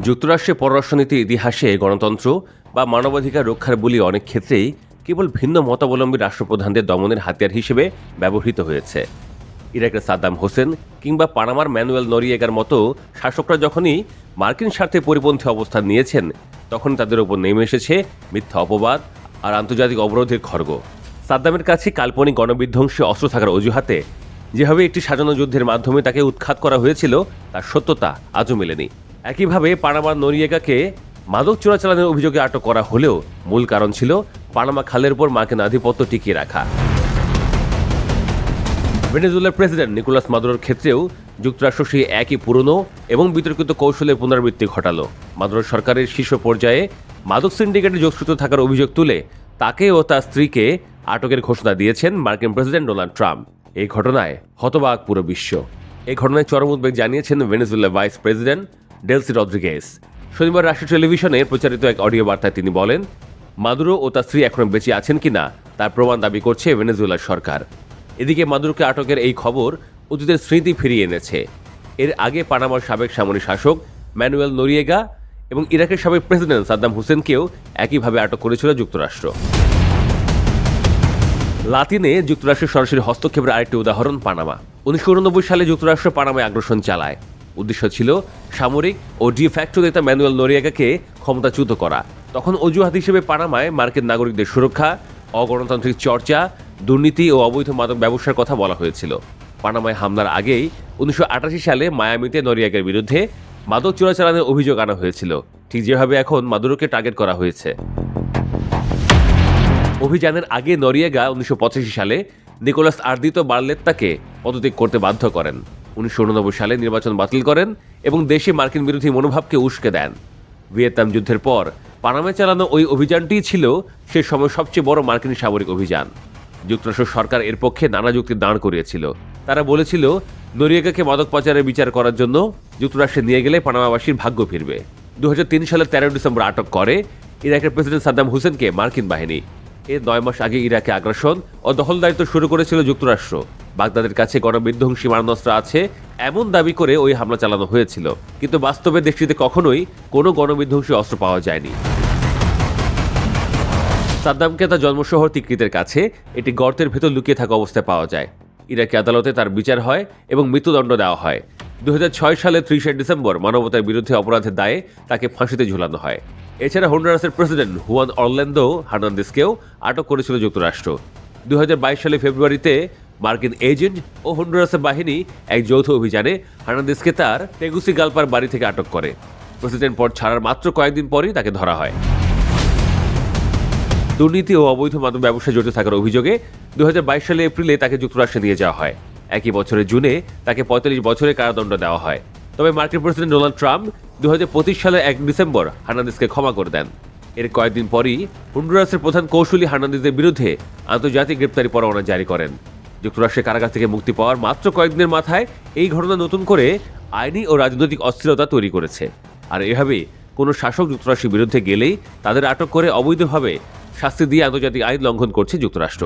যুক্তরাষ্ট্রের পররাষ্ট্রনীতির ইতিহাসে গণতন্ত্র বা মানবাধিকার রক্ষার বলি অনেক ক্ষেত্রেই কেবল ভিন্ন মতাবলম্বী রাষ্ট্রপ্রধানদের দমনের হাতিয়ার হিসেবে ব্যবহৃত হয়েছে। ইরাকের সাদ্দাম হোসেন কিংবা পানামার ম্যানুয়েল নরিয়েগার মতো শাসকরা যখনই মার্কিন স্বার্থে পরিপন্থী অবস্থান নিয়েছেন, তখন তাদের উপর নেমে এসেছে মিথ্যা অপবাদ আর আন্তর্জাতিক অবরোধের খড়গ। সাদ্দামের কাছে কাল্পনিক গণবিধ্বংসী অস্ত্র থাকার অজুহাতে যেভাবে একটি সাজানো যুদ্ধের মাধ্যমে তাকে উৎখাত করা হয়েছিল, তার সত্যতা আজও মেলেনি। একইভাবে পানামার নরিয়েগাকে মাদক চোরাচালানের অভিযোগে আটক করা হলেও মূল কারণ ছিল পানামা খালের উপর মার্কিন আধিপত্য টিকিয়ে রাখা। ভেনেজুয়েলার প্রেসিডেন্ট নিকোলাস মাদুরোর ক্ষেত্রেও যুক্তরাষ্ট্র সেই একই পুরনো এবং বিতর্কিত কৌশলের পুনরাবৃত্তি ঘটালো। মাদুরো সরকারের শীর্ষ পর্যায়ে মাদক সিন্ডিকেটে যোগসূত্র থাকার অভিযোগ তুলে তাকে ও তার স্ত্রীকে আটকের ঘোষণা দিয়েছেন মার্কিন প্রেসিডেন্ট ডোনাল্ড ট্রাম্প। এই ঘটনায় হতবাক পুরো বিশ্ব। এই ঘটনায় চরম উদ্বেগ জানিয়েছেন ভেনেজুয়েলার ভাইস প্রেসিডেন্ট ডেলসি রদ্রিগেজ। শনিবার রাষ্ট্রীয় টেলিভিশনে প্রচারিত এক অডিও বার্তায় তিনি বলেন, মাদুরো ও তার স্ত্রী এখনো বেঁচে আছেন কিনা তার প্রমাণ দাবি করছে ভেনেজুয়েলার সরকার। এদিকে মাদুরোকে আটকের এই খবর অতীতের স্মৃতি ফিরিয়ে এনেছে। এর আগে পানামার সাবেক সামরিক শাসক ম্যানুয়েল নরিয়েগা এবং ইরাকের সাবেক প্রেসিডেন্ট সাদ্দাম হোসেনকেও একইভাবে আটক করেছিল যুক্তরাষ্ট্র। লাতিনে যুক্তরাষ্ট্রের সরাসরি হস্তক্ষেপের আরেকটি উদাহরণ পানামা। 1989 সালে যুক্তরাষ্ট্র পানামায় আগ্রাসন চালায়। উদ্দেশ্য ছিল সামরিক ও ডি ফ্যাক্টো নেতা ম্যানুয়েল নরিয়েগাকে ক্ষমতাচ্যুত করা। তখন অজুহাত হিসেবে পানামায় মার্কিন নাগরিকদের সুরক্ষা, অগণতান্ত্রিক চর্চা, দুর্নীতি ও অবৈধ মাদক ব্যবসার কথা বলা হয়েছিল। পানামায় হামলার আগেই 1988 সালে মায়ামিতে নরিয়েগার বিরুদ্ধে মাদক চোরাচালানের অভিযোগ আনা হয়েছিল, ঠিক যেভাবে এখন মাদুরোকে টার্গেট করা হয়েছে। অভিযানের আগে নরিয়েগা 1985 সালে নিকোলাস আর্দিতো বার্লেত্তাকে পদত্যাগ করতে বাধ্য করেন। 1989 সালে নির্বাচন বাতিল করেন এবং দেশে মার্কিন বিরোধী মনোভাবকে উস্কে দেন। ভিয়েতনাম যুদ্ধের পর পানামায় চালানো ওই অভিযানটিই ছিল সে সময় সবচেয়ে বড় মার্কিন সামরিক অভিযান। যুক্তরাষ্ট্র সরকার এর পক্ষে নানা যুক্তি দাঁড় করিয়েছিল। তারা বলেছিল, নরিয়েগাকে মাদক পাচারের বিচার করার জন্য যুক্তরাষ্ট্রে নিয়ে গেলে পানামাবাসীর ভাগ্য ফিরবে। 2003 সালের 13 ডিসেম্বর আটক করে ইরাকের প্রেসিডেন্ট সাদ্দাম হোসেনকে মার্কিন বাহিনী। এর 9 মাস আগে ইরাকে আগ্রাসন ও দখলদারিত্ব শুরু করেছিল যুক্তরাষ্ট্র। বাগদাদের কাছে গণবিধ্বংসী মারণাস্ত্র আছে এমন দাবি করে ওই হামলা চালানো হয়েছিল, কিন্তু বাস্তবে দেশটিতে কখনোই কোনো গণবিধ্বংসী অস্ত্র পাওয়া যায়নি। সাদ্দামকে তার জন্মশহর তিকরিতের কাছে একটি গর্তের ভেতর লুকিয়ে থাকা অবস্থায় পাওয়া যায়। ইরাকি আদালতে তার বিচার হয় এবং মৃত্যুদণ্ড দেওয়া হয়। 2006 সালের 30 ডিসেম্বর মানবতার বিরুদ্ধে অপরাধের দায়ে তাকে ফাঁসিতে ঝুলানো হয়। এছাড়া হন্ডুরাসের প্রেসিডেন্ট হুয়ান অরল্যান্দো হার্নান্দেজকেও আটক করেছিল যুক্তরাষ্ট্র। 2022 সালে ফেব্রুয়ারিতে মার্কিন এজেন্ট ও হন্ডুরাসের বাহিনী এক যৌথ অভিযানে হার্নান্দেজকে তার টেগুসিগালপার বাড়ি থেকে আটক করে। প্রেসিডেন্ট পদ ছাড়ার মাত্র কয়েকদিন পরই তাকে ধরা হয়। দুর্নীতি ও অবৈধ মাদক ব্যবসায় জড়িত থাকার অভিযোগে 2022 সালে এপ্রিলে তাকে যুক্তরাষ্ট্রে নিয়ে যাওয়া হয়। একই বছরের জুনে তাকে 45 বছরের কারাদণ্ড দেওয়া হয়। তবে মার্কিন প্রেসিডেন্ট ডোনাল্ড ট্রাম্প 2025 সালের 1 ডিসেম্বর হার্নান্দেজকে ক্ষমা করে দেন। এর কয়েকদিন পরই হন্ডুরাসের প্রধান কৌশলী হার্নান্দেজের বিরুদ্ধে আন্তর্জাতিক গ্রেপ্তারি পরোয়ানা জারি করেন। যুক্তরাষ্ট্রের কারাগার থেকে মুক্তি পাওয়ার মাত্র কয়েকদিনের মাথায় এই ঘটনা নতুন করে আইনি ও রাজনৈতিক অস্থিরতা তৈরি করেছে। আর এভাবে কোনো শাসক যুক্তরাষ্ট্রের বিরুদ্ধে গেলেই তাদের আটক করে অবৈধভাবে শাস্তি দিয়ে আন্তর্জাতিক আইন লঙ্ঘন করছে যুক্তরাষ্ট্র।